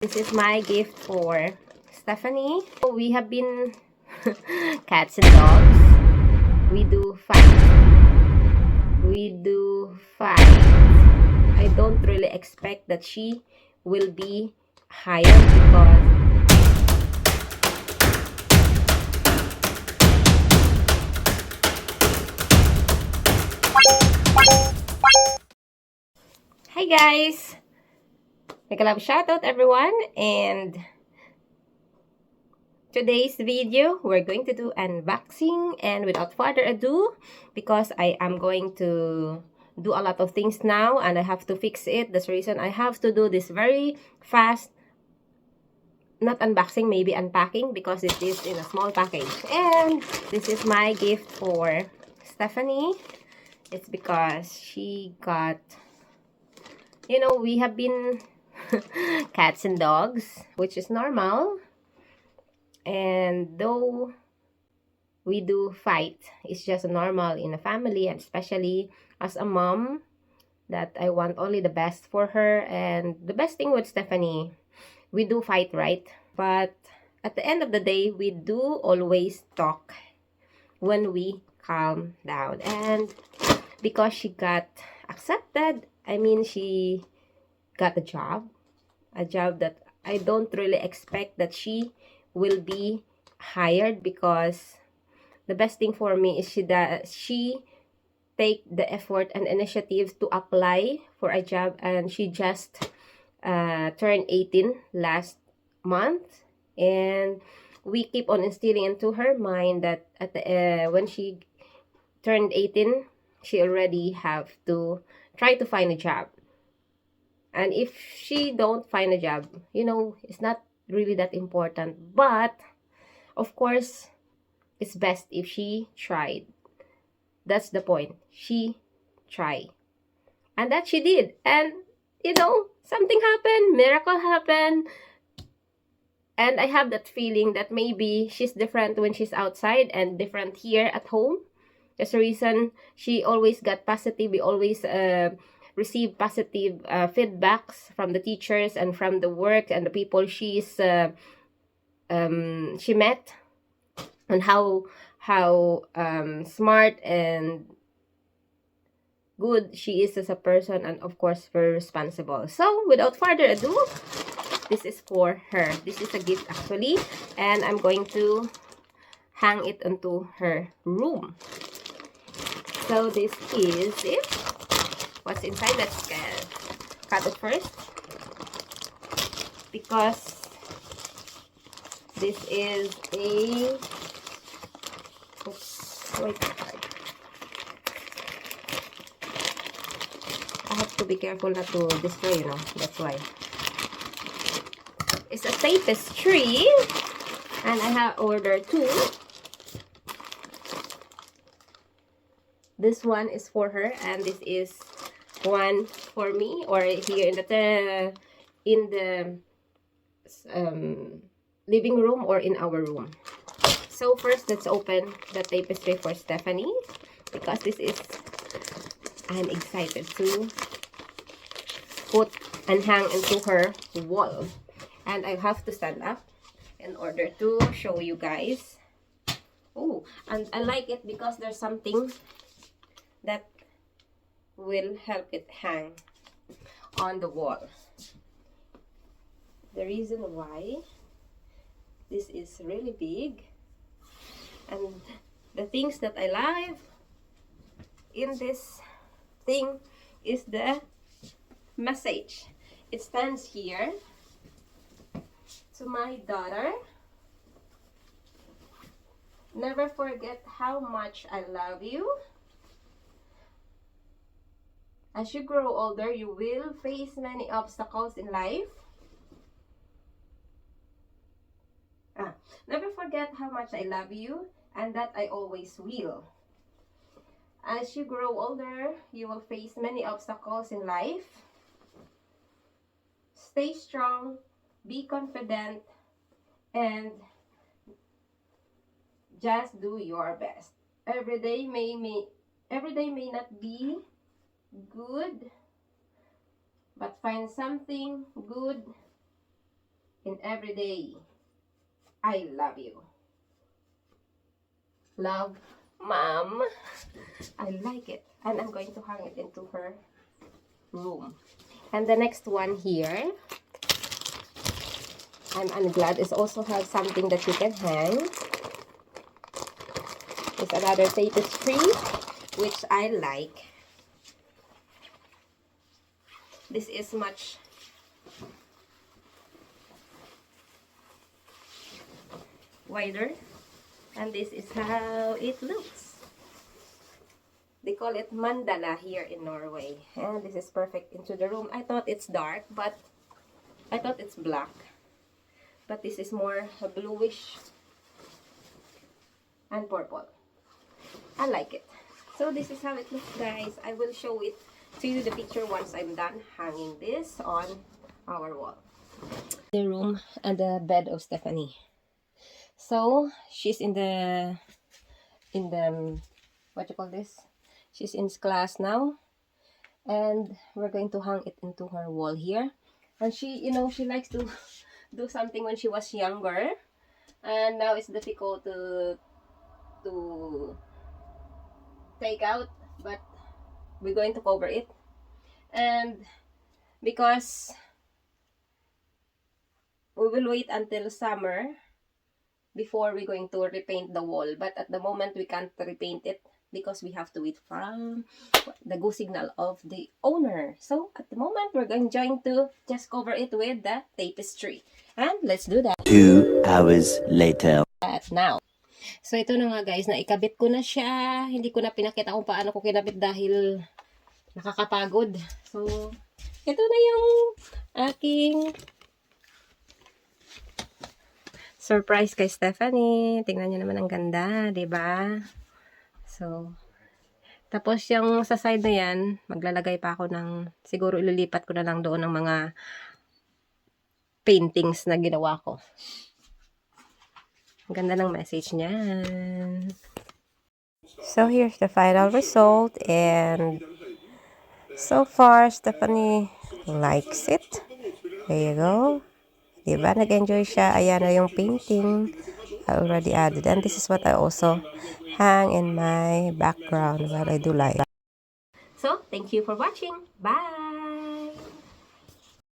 This is my gift for Stephanie. We have been cats and dogs. We do fight. I don't really expect that she will be higher because hi guys! Make a love shoutout everyone, and today's video we're going to do unboxing, and without further ado, because I am going to do a lot of things now and I have to fix it. That's the reason I have to do this very fast, not unboxing, maybe unpacking, because it is in a small package. And this is my gift for Stephanie. It's because she got, we have been cats and dogs, which is normal. And though we do fight, it's just normal in a family, and especially as a mom, that I want only the best for her. And the best thing with Stephanie, we do fight, right? But at the end of the day, we do always talk when we calm down. And because she got accepted, she got a job that I don't really expect that she will be hired, because the best thing for me is she take the effort and initiative to apply for a job, and she just turned 18 last month, and we keep on instilling into her mind that at the when she turned 18, she already have to try to find a job. And if she don't find a job, it's not really that important. But of course, it's best if she tried. That's the point. She tried. And that she did. And, something happened. Miracle happened. And I have that feeling that maybe she's different when she's outside and different here at home. That's the reason she always got positive. We always receive positive feedbacks from the teachers and from the work and the people she met, on how smart and good she is as a person, and of course very responsible. So without further ado, this is for her. This is a gift actually, and I'm going to hang it onto her room. So this is it. What's inside? Let's cut it first, because this is a, oops, wait, I have to be careful not to destroy, that's why. It's a tapestry, and I have ordered two. This one is for her, and this is one for me, or here in the living room, or in our room. So first, let's open the tapestry for Stephanie, because this is, I'm excited to put and hang into her wall. And I have to stand up in order to show you guys. Oh, and I like it because there's something that will help it hang on the wall. The reason why this is really big, and the things that I like in this thing is the message. It stands here: to my daughter, never forget how much I love you. As you grow older, you will face many obstacles in life. Never forget how much I love you, and that I always will. As you grow older, you will face many obstacles in life. Stay strong, be confident, and just do your best. Every day may not be good, but find something good in every day. I love you. Love, Mom. I like it. And I'm going to hang it into her room. And the next one here, I'm glad it also has something that you can hang. It's another tapestry, which I like. This is much wider, and this is how it looks. They call it mandala here in Norway, and this is perfect into the room. I thought it's dark, but I thought it's black, but this is more bluish and purple. I like it. So this is how it looks, guys. I will show it to you, the picture, once I'm done hanging this on our wall. The room and the bed of Stephanie. So she's in the what you call this? She's in class now, and we're going to hang it into her wall here. And she, you know, she likes to do something when she was younger, and now it's difficult to take out, but we're going to cover it. And because we will wait until summer before we're going to repaint the wall, but at the moment we can't repaint it because we have to wait from the go signal of the owner. So at the moment we're going to just cover it with the tapestry, and let's do that 2 hours later. now. So ito na nga, guys, na ikabit ko na siya. Hindi ko na pinakita kung paano ko kinabit dahil nakakapagod. So ito na yung aking surprise kay Stephanie. Tingnan niyo naman, ang ganda, 'di ba? So, tapos yung sa side na yan, maglalagay pa ako ng, siguro ililipat ko na lang doon ng mga paintings na ginawa ko. Ang ganda ng message niyan. So, here's the final result, and so far, Stephanie likes it. There you go. Diba? Nag-enjoy siya. Ayan na yung painting. I already added. And this is what I also hang in my background while I do live. So, thank you for watching. Bye!